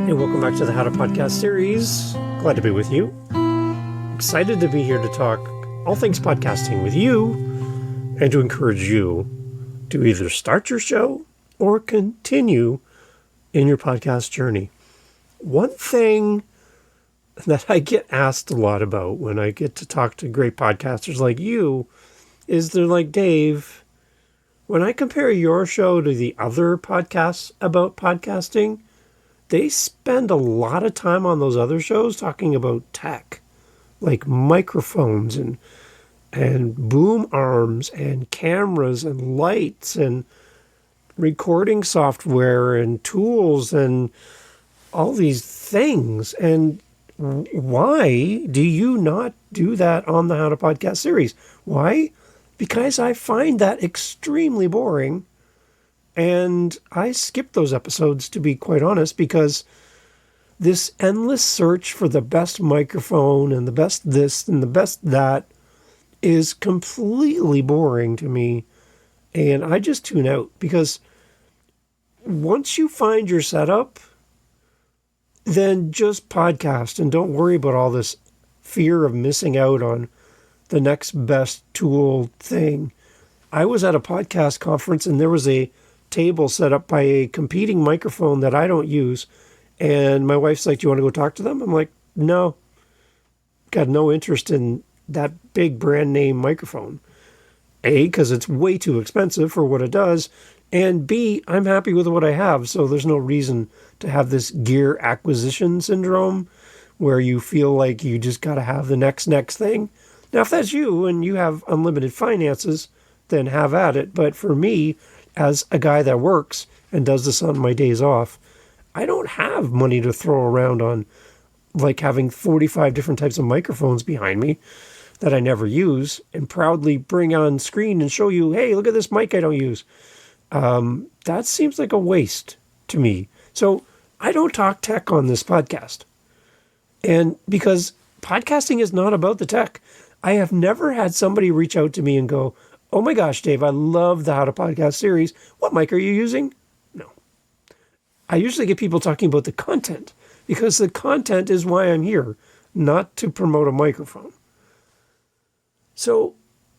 Hey, welcome back to the How to Podcast series. Glad to be with you. Excited to be here to talk all things podcasting with you and to encourage you to either start your show or continue in your podcast journey. One thing that I get asked a lot about when I get to talk to great podcasters like you is they're like, Dave, when I compare your show to the other podcasts about podcasting, they spend a lot of time on those other shows talking about tech, like microphones and boom arms and cameras and lights and recording software and tools and all these things. And why do you not do that on the How to Podcast series? Why? Because I find that extremely boring. And I skip those episodes, to be quite honest, because this endless search for the best microphone and the best this and the best that is completely boring to me. And I just tune out because once you find your setup, then just podcast and don't worry about all this fear of missing out on the next best tool thing. I was at a podcast conference and there was a table set up by a competing microphone that I don't use. And my wife's like, do you want to go talk to them? I'm like, no, got no interest in that big brand name microphone. A, because it's way too expensive for what it does. And B, I'm happy with what I have. So there's no reason to have this gear acquisition syndrome where you feel like you just got to have the next thing. Now, if that's you and you have unlimited finances, then have at it. But for me, as a guy that works and does this on my days off, I don't have money to throw around on like having 45 different types of microphones behind me that I never use and proudly bring on screen and show you, hey, look at this mic I don't use. That seems like a waste to me. So I don't talk tech on this podcast. And because podcasting is not about the tech, I have never had somebody reach out to me and go, oh my gosh, Dave, I love the How to Podcast series. What mic are you using? No. I usually get people talking about the content because the content is why I'm here, not to promote a microphone. So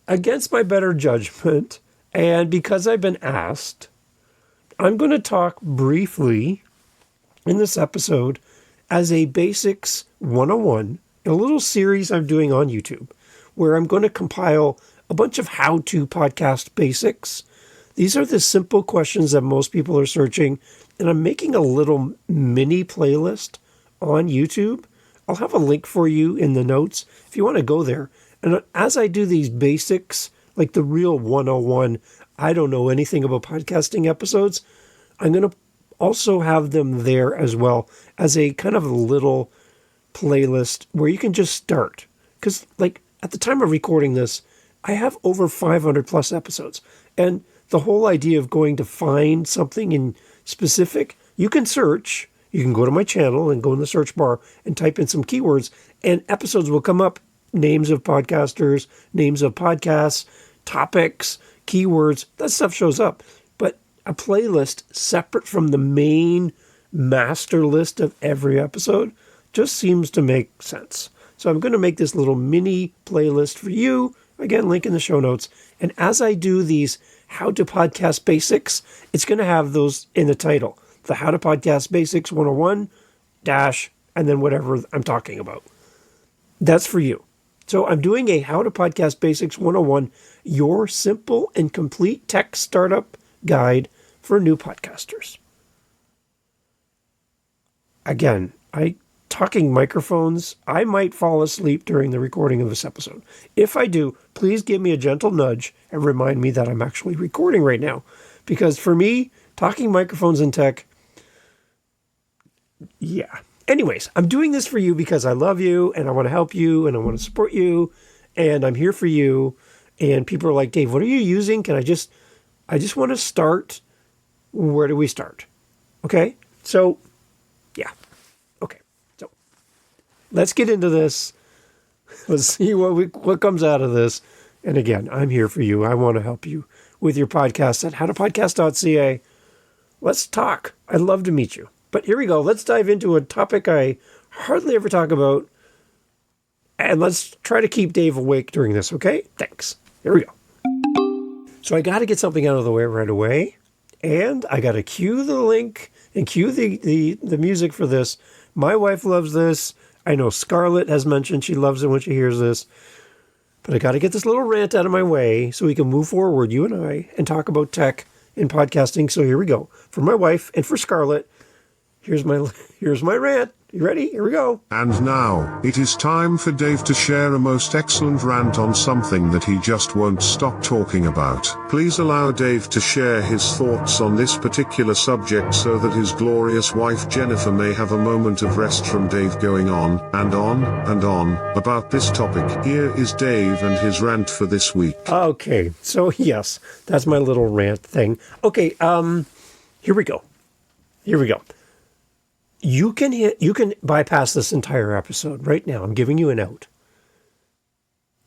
against my better judgment, and because I've been asked, I'm going to talk briefly in this episode as a Basics 101, a little series I'm doing on YouTube, where I'm going to compile a bunch of how-to podcast basics. These are the simple questions that most people are searching, and I'm making a little mini playlist on YouTube. I'll have a link for you in the notes if you want to go there. And as I do these basics, like the real 101, I don't know anything about podcasting episodes, I'm going to also have them there as well as a kind of a little playlist where you can just start. Because like at the time of recording this, I have over 500 plus episodes. And the whole idea of going to find something in specific, you can search, you can go to my channel and go in the search bar and type in some keywords and episodes will come up. Names of podcasters, names of podcasts, topics, keywords, that stuff shows up. But a playlist separate from the main master list of every episode just seems to make sense. So I'm going to make this little mini playlist for you. Again, link in the show notes. And as I do these How to Podcast Basics, it's going to have those in the title. The How to Podcast Basics 101 dash, and then whatever I'm talking about. That's for you. So I'm doing a How to Podcast Basics 101, your simple and complete tech startup guide for new podcasters. Again, talking microphones, I might fall asleep during the recording of this episode. If I do, please give me a gentle nudge and remind me that I'm actually recording right now. Because for me, talking microphones and tech, yeah. Anyways, I'm doing this for you because I love you and I want to help you and I want to support you and I'm here for you. And people are like, Dave, what are you using? I just want to start. Where do we start? Okay. So yeah. Okay. So let's get into this. Let's see what comes out of this. And again, I'm here for you. I want to help you with your podcast at howtopodcast.ca. Let's talk. I'd love to meet you. But But here we go. Let's dive into a topic I hardly ever talk about. And let's try to keep Dave awake during this, okay? Thanks. Here we go. So I got to get something out of the way right away. And I got to cue the link and cue the music for this. My wife loves this. I know Scarlett has mentioned she loves it when she hears this. But I got to get this little rant out of my way so we can move forward, you and I, and talk about tech and podcasting. So here we go. For my wife and for Scarlett, here's my rant. You ready? Here we go. And now, it is time for Dave to share a most excellent rant on something that he just won't stop talking about. Please allow Dave to share his thoughts on this particular subject so that his glorious wife Jennifer may have a moment of rest from Dave going on and on and on about this topic. Here is Dave and his rant for this week. Okay, so yes, that's my little rant thing. Okay, here we go. You can bypass this entire episode right now. I'm giving you an out.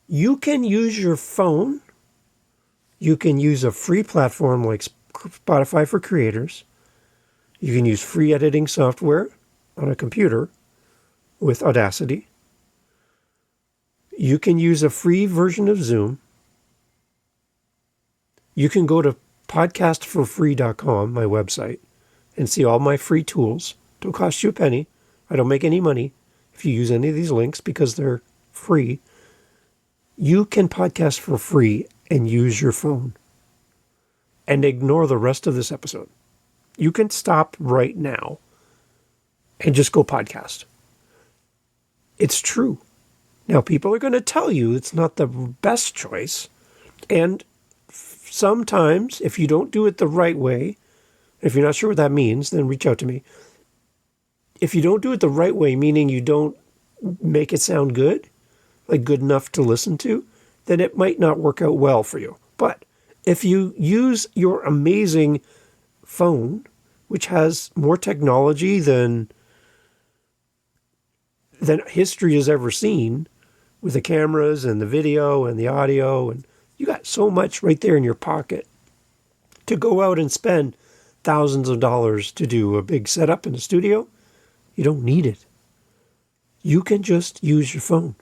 You can use your phone. You can use a free platform like Spotify for creators. You can use free editing software on a computer with Audacity. You can use a free version of Zoom. You can go to podcastforfree.com, my website, and see all my free tools. Don't cost you a penny. I don't make any money if you use any of these links because they're free. You can podcast for free and use your phone and ignore the rest of this episode. You can stop right now and just go podcast. It's true. Now, people are going to tell you it's not the best choice. And sometimes, if you don't do it the right way, if you're not sure what that means, then reach out to me. If you don't do it the right way, meaning you don't make it sound good, like good enough to listen to, then it might not work out well for you. But if you use your amazing phone, which has more technology than history has ever seen, with the cameras and the video and the audio, and you got so much right there in your pocket to go out and spend thousands of dollars to do a big setup in a studio. You don't need it. You can just use your phone.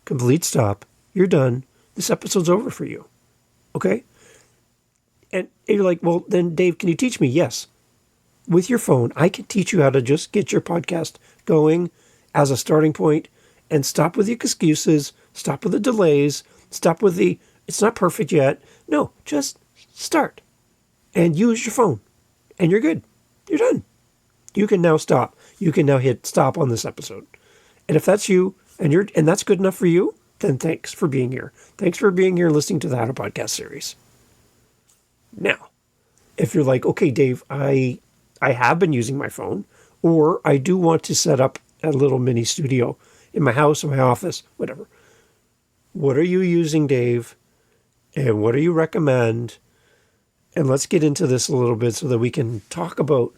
Complete stop. You're done. This episode's over for you. Okay? And you're like, well, then Dave, can you teach me? Yes. With your phone, I can teach you how to just get your podcast going as a starting point and stop with the excuses, stop with the delays, stop with the, it's not perfect yet. No, just start and use your phone and you're good. You're done. You can now stop. You can now hit stop on this episode. And if that's you and that's good enough for you, then thanks for being here. Thanks for being here and listening to the How to Podcast series. Now, if you're like, okay, Dave, I have been using my phone, or I do want to set up a little mini studio in my house or my office, whatever. What are you using, Dave? And what do you recommend? And let's get into this a little bit so that we can talk about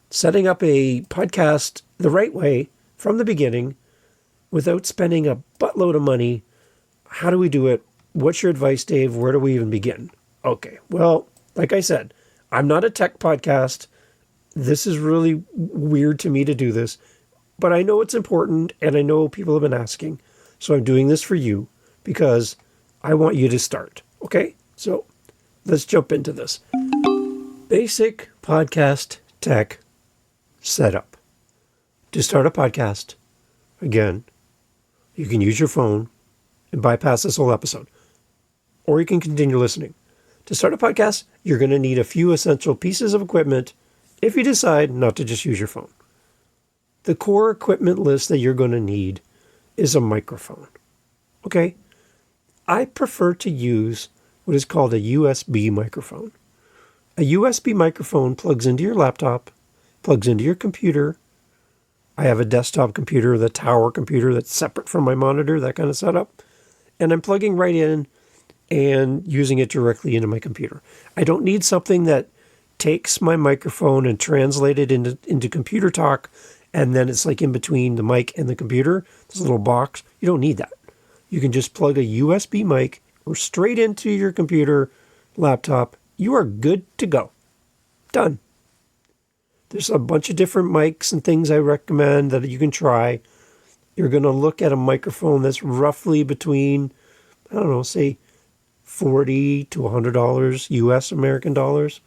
setting up a podcast the right way from the beginning without spending a buttload of money. How do we do it? What's your advice, Dave? Where do we even begin? Okay, well, like I said, I'm not a tech podcast. This is really weird to me to do this, but I know it's important and I know people have been asking. So I'm doing this for you because I want you to start. Okay, so let's jump into this. Basic podcast tech setup. To start a podcast, again, you can use your phone and bypass this whole episode, or you can continue listening. To start a podcast, you're going to need a few essential pieces of equipment if you decide not to just use your phone. The core equipment list that you're going to need is a microphone. Okay? I prefer to use what is called a USB microphone. A USB microphone plugs into your laptop, plugs into your computer. I have a desktop computer, the tower computer that's separate from my monitor, that kind of setup. And I'm plugging right in and using it directly into my computer. I don't need something that takes my microphone and translates it into computer talk, and then it's like in between the mic and the computer, this little box. You don't need that. You can just plug a USB mic or straight into your computer, laptop. You are good to go. Done. There's a bunch of different mics and things I recommend that you can try. You're going to look at a microphone that's roughly between, I don't know, say $40 to $100 US American dollars.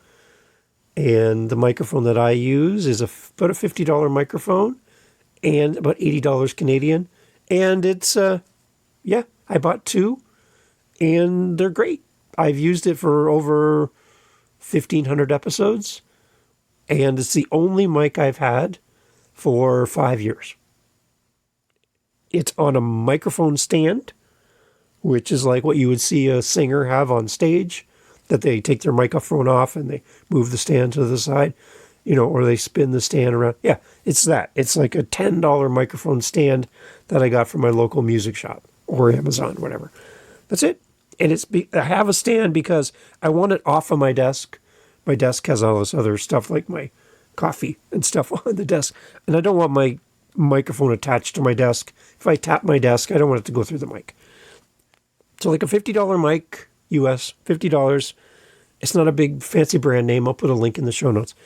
And the microphone that I use is about a $50 microphone and about $80 Canadian. And it's, I bought two and they're great. I've used it for over 1,500 episodes. And it's the only mic I've had for 5 years. It's on a microphone stand, which is like what you would see a singer have on stage, that they take their microphone off and they move the stand to the side, or they spin the stand around. Yeah, it's that. It's like a $10 microphone stand that I got from my local music shop or Amazon, whatever. That's it. And I have a stand because I want it off of my desk. My desk has all this other stuff like my coffee and stuff on the desk. And I don't want my microphone attached to my desk. If I tap my desk, I don't want it to go through the mic. So like a $50 mic, US, $50. It's not a big fancy brand name. I'll put a link in the show notes.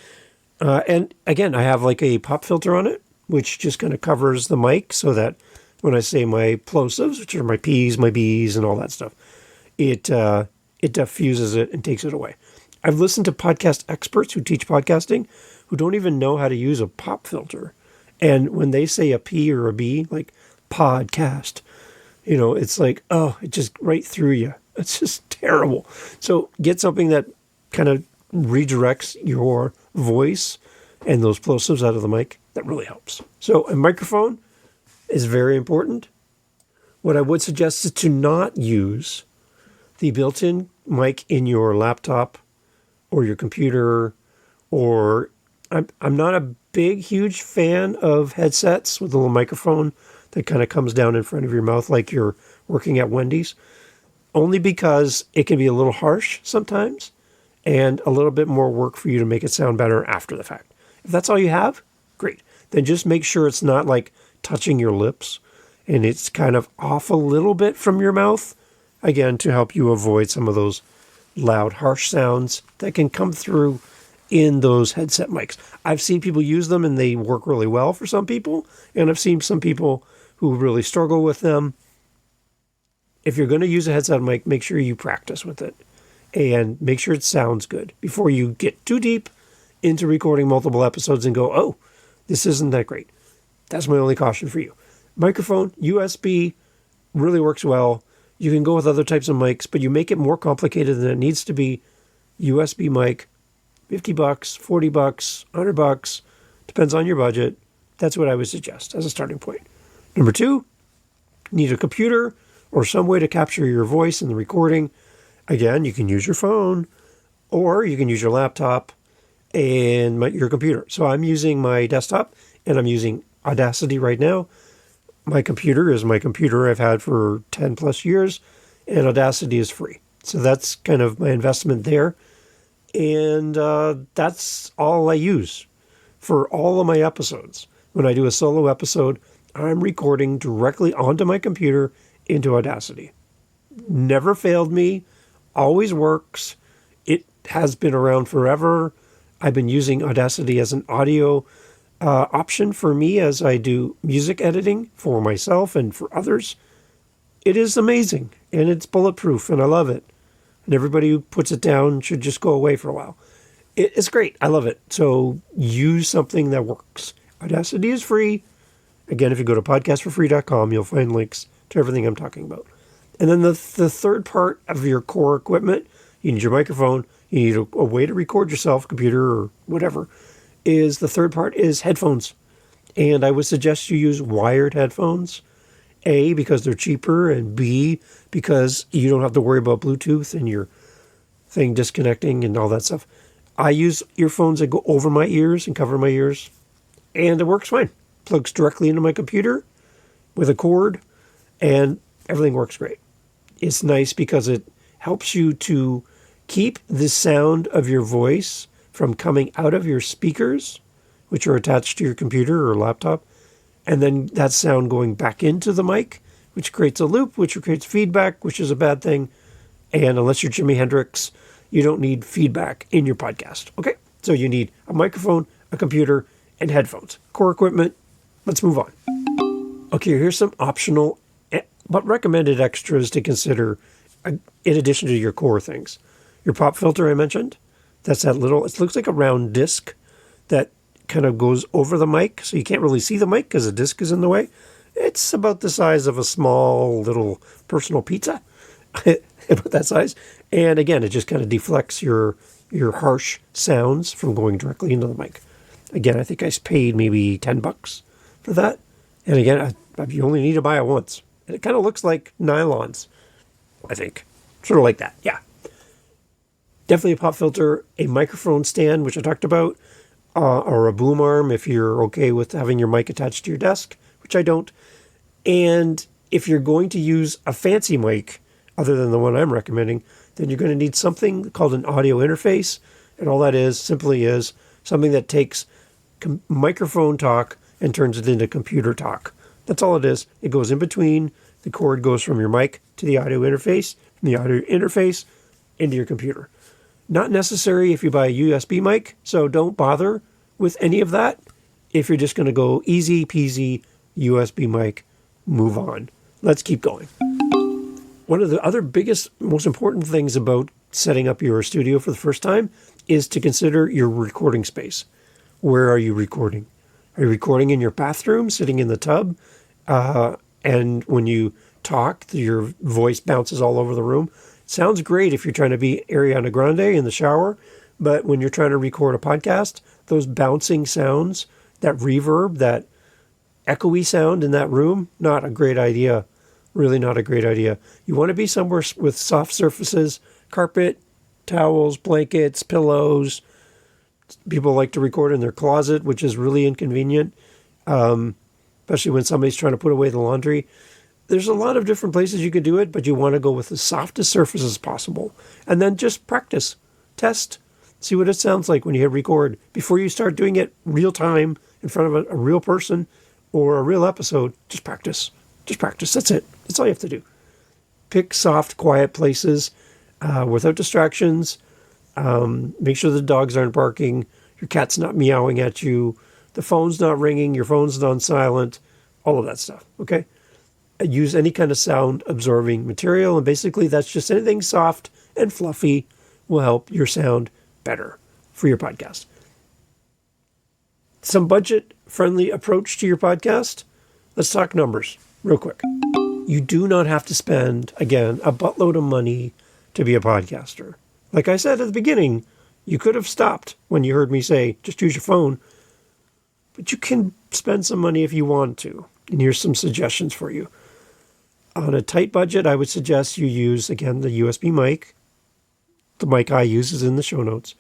And again, I have like a pop filter on it, which just kind of covers the mic so that when I say my plosives, which are my P's, my B's, and all that stuff, it diffuses it and takes it away. I've listened to podcast experts who teach podcasting who don't even know how to use a pop filter. And when they say a P or a B, like podcast, it's like, oh, it just right through you. It's just terrible. So get something that kind of redirects your voice and those plosives out of the mic. That really helps. So a microphone is very important. What I would suggest is to not use the built-in mic in your laptop or your computer, or I'm not a big, huge fan of headsets with a little microphone that kind of comes down in front of your mouth like you're working at Wendy's, only because it can be a little harsh sometimes and a little bit more work for you to make it sound better after the fact. If that's all you have, great. Then just make sure it's not like touching your lips and it's kind of off a little bit from your mouth, again, to help you avoid some of those loud, harsh sounds that can come through in those headset mics. I've seen people use them and they work really well for some people, and I've seen some people who really struggle with them. If you're going to use a headset mic, make sure you practice with it and make sure it sounds good before you get too deep into recording multiple episodes and go, oh, this isn't that great. That's my only caution for you. Microphone, USB, really works well. You can go with other types of mics, but you make it more complicated than it needs to be. USB mic, $50, $40, $100, depends on your budget. That's what I would suggest as a starting point. Number 2, you need a computer or some way to capture your voice in the recording. Again, you can use your phone or you can use your laptop and your computer. So I'm using my desktop and I'm using Audacity right now. My computer is my computer I've had for 10 plus years, and Audacity is free. So that's kind of my investment there. And that's all I use for all of my episodes. When I do a solo episode, I'm recording directly onto my computer into Audacity. Never failed me, always works. It has been around forever. I've been using Audacity as an audio option for me as I do music editing for myself and for others. It is amazing, and it's bulletproof, and I love it. And everybody who puts it down should just go away for a while. It's great. I love it. So use something that works. Audacity is free. Again, if you go to podcastforfree.com, you'll find links to everything I'm talking about. And then the third part of your core equipment, you need your microphone, you need a way to record yourself, computer or whatever, the third part is headphones. And I would suggest you use wired headphones. A, because they're cheaper, and B, because you don't have to worry about Bluetooth and your thing disconnecting and all that stuff. I use earphones that go over my ears and cover my ears, and it works fine. Plugs directly into my computer with a cord, and everything works great. It's nice because it helps you to keep the sound of your voice from coming out of your speakers, which are attached to your computer or laptop, and then that sound going back into the mic, which creates a loop, which creates feedback, which is a bad thing. And unless you're Jimi Hendrix, you don't need feedback in your podcast. Okay, so you need a microphone, a computer, and headphones. Core equipment. Let's move on. Okay, here's some optional but recommended extras to consider in addition to your core things. Your pop filter I mentioned. That's that little, it looks like a round disc that kind of goes over the mic, so you can't really see the mic because the disc is in the way. It's about the size of a small little personal pizza, about that size. And again, it just kind of deflects your harsh sounds from going directly into the mic. Again, I think I paid maybe $10 for that. And again, you only need to buy it once. And it kind of looks like nylons, I think. Sort of like that, yeah. Definitely a pop filter, a microphone stand, which I talked about, or a boom arm if you're okay with having your mic attached to your desk, which I don't. And if you're going to use a fancy mic, other than the one I'm recommending, then you're going to need something called an audio interface. And all that is simply is something that takes microphone talk and turns it into computer talk. That's all it is. It goes in between. The cord goes from your mic to the audio interface, from the audio interface into your computer. Not necessary if you buy a USB mic, so don't bother with any of that. If you're just going to go easy peasy USB mic, move on. Let's keep going. One of the other biggest, most important things about setting up your studio for the first time is to consider your recording space. Where are you recording? Are you recording in your bathroom, sitting in the tub? And when you talk, your voice bounces all over the room. Sounds great if you're trying to be Ariana Grande in the shower, but when you're trying to record a podcast, those bouncing sounds, that reverb, that echoey sound in that room, not a great idea. Really not a great idea. You want to be somewhere with soft surfaces, carpet, towels, blankets, pillows. People like to record in their closet, which is really inconvenient, especially when somebody's trying to put away the laundry. There's a lot of different places you could do it, but you want to go with the softest surfaces possible. And then just practice, test, see what it sounds like when you hit record. Before you start doing it real time in front of a real person or a real episode, just practice. Just practice. That's it. That's all you have to do. Pick soft, quiet places without distractions. Make sure the dogs aren't barking. Your cat's not meowing at you. The phone's not ringing. Your phone's not on silent. All of that stuff. Okay? Use any kind of sound absorbing material. And basically that's just anything soft and fluffy will help your sound better for your podcast. Some budget friendly approach to your podcast. Let's talk numbers real quick. You do not have to spend, again, a buttload of money to be a podcaster. Like I said at the beginning, you could have stopped when you heard me say, just use your phone. But you can spend some money if you want to. And here's some suggestions for you. On a tight budget, I would suggest you use, again, the USB mic. The mic I use is in the show notes.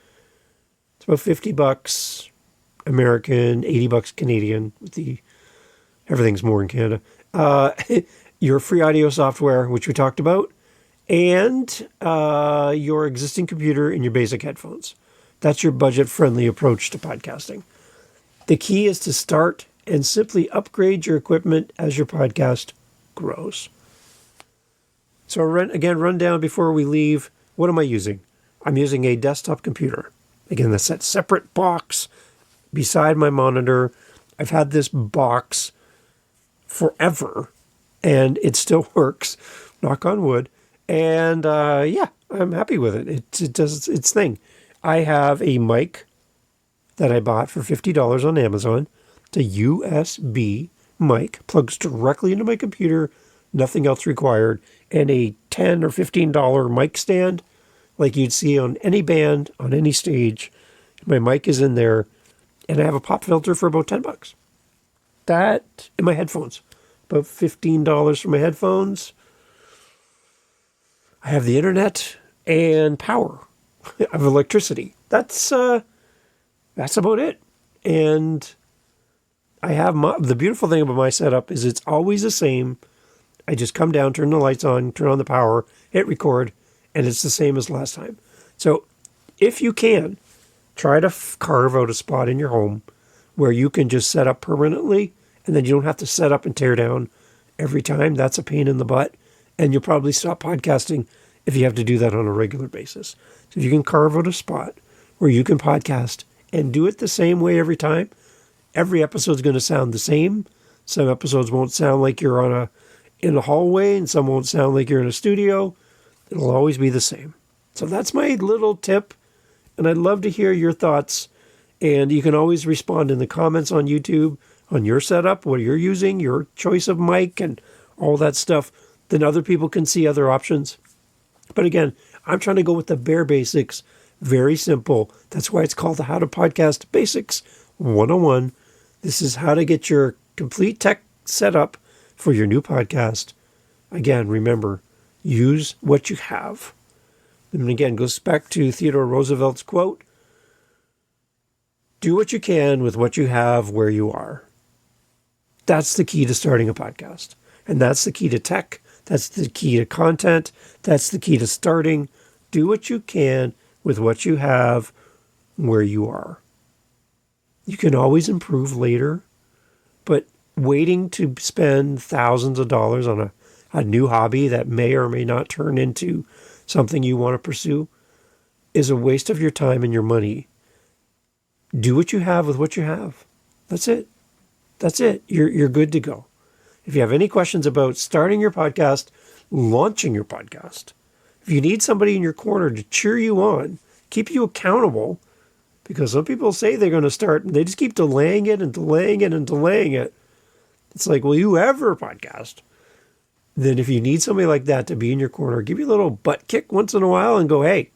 It's about $50 American, $80 Canadian. Everything's more in Canada. Your free audio software, which we talked about, and your existing computer and your basic headphones. That's your budget-friendly approach to podcasting. The key is to start and simply upgrade your equipment as your podcast grows. So run down before we leave. What am I using? I'm using a desktop computer. Again, that's that separate box beside my monitor. I've had this box forever, and it still works. Knock on wood. And I'm happy with it. It does its thing. I have a mic that I bought for $50 on Amazon. It's a USB mic, plugs directly into my computer, nothing else required, and a $10 or $15 mic stand like you'd see on any band, on any stage. My mic is in there, and I have a pop filter for about $10. That, and my headphones, about $15 for my headphones. I have the internet and power. I have electricity. That's about it. And I have the beautiful thing about my setup is it's always the same. I just come down, turn the lights on, turn on the power, hit record, and it's the same as last time. So if you can, try to carve out a spot in your home where you can just set up permanently, and then you don't have to set up and tear down every time. That's a pain in the butt. And you'll probably stop podcasting if you have to do that on a regular basis. So if you can carve out a spot where you can podcast and do it the same way every time, every episode's going to sound the same. Some episodes won't sound like you're in a hallway, and some won't sound like you're in a studio. It'll always be the same. So that's my little tip, and I'd love to hear your thoughts. And you can always respond in the comments on YouTube on your setup, what you're using, your choice of mic, and all that stuff. Then other people can see other options. But again, I'm trying to go with the bare basics. Very simple. That's why it's called the How to Podcast Basics 101. This is how to get your complete tech setup for your new podcast. Again, remember, use what you have. And again, goes back to Theodore Roosevelt's quote, do what you can with what you have where you are. That's the key to starting a podcast. And that's the key to tech. That's the key to content. That's the key to starting. Do what you can with what you have where you are. You can always improve later, but waiting to spend thousands of dollars on a new hobby that may or may not turn into something you want to pursue is a waste of your time and your money. Do what you have with what you have. That's it. That's it. You're good to go. If you have any questions about starting your podcast, launching your podcast, if you need somebody in your corner to cheer you on, keep you accountable, because some people say they're going to start and they just keep delaying it and delaying it and delaying it. It's like, will you ever podcast? Then if you need somebody like that to be in your corner, give you a little butt kick once in a while and go, hey,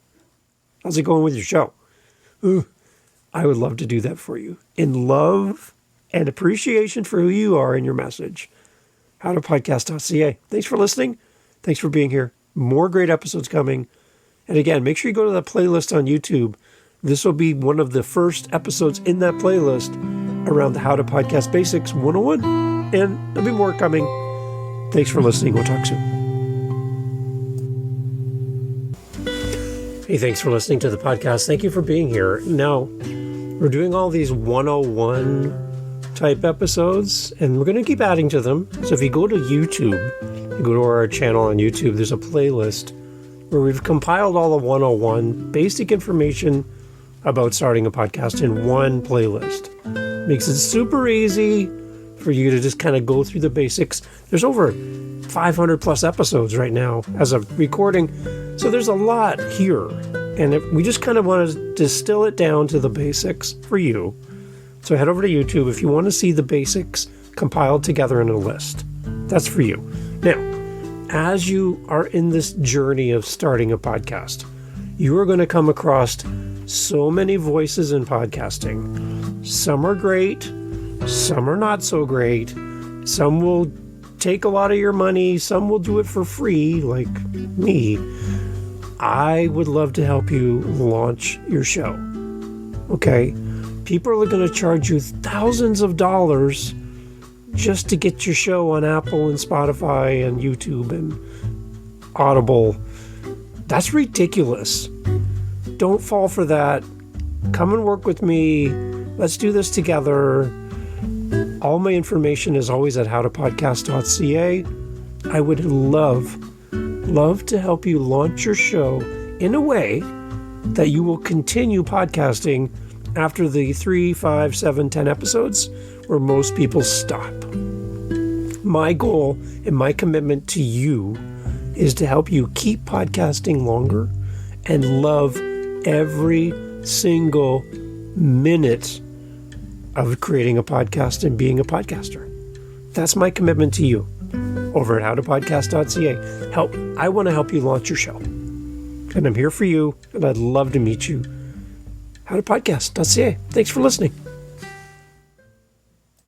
how's it going with your show? Ooh, I would love to do that for you. In love and appreciation for who you are and your message. howtopodcast.ca. Thanks for listening. Thanks for being here. More great episodes coming. And again, make sure you go to that playlist on YouTube. This will be one of the first episodes in that playlist around the How to Podcast Basics 101. And there'll be more coming. Thanks for listening. We'll talk soon. Hey, thanks for listening to the podcast. Thank you for being here. Now, we're doing all these 101 type episodes, and we're going to keep adding to them. So if you go to YouTube, you go to our channel on YouTube, there's a playlist where we've compiled all the 101 basic information about starting a podcast in one playlist. Makes it super easy for you to just kind of go through the basics. There's over 500 plus episodes right now as of recording, so there's a lot here. And we just kind of want to distill it down to the basics for you. So head over to YouTube if you want to see the basics compiled together in a list. That's for you. Now, as you are in this journey of starting a podcast, you are going to come across so many voices in podcasting. Some are great, some are not so great. Some will take a lot of your money, some will do it for free, like me. I would love to help you launch your show. Okay? People are going to charge you thousands of dollars just to get your show on Apple and Spotify and YouTube and Audible. That's ridiculous. Don't fall for that. Come and work with me. Let's do this together. All my information is always at howtopodcast.ca. I would love to help you launch your show in a way that you will continue podcasting after the 3, 5, 7, 10 episodes where most people stop. My goal and my commitment to you is to help you keep podcasting longer and love every single minute of creating a podcast and being a podcaster. That's my commitment to you over at howtopodcast.ca. I want to help you launch your show. And I'm here for you, and I'd love to meet you. howtopodcast.ca. Thanks for listening.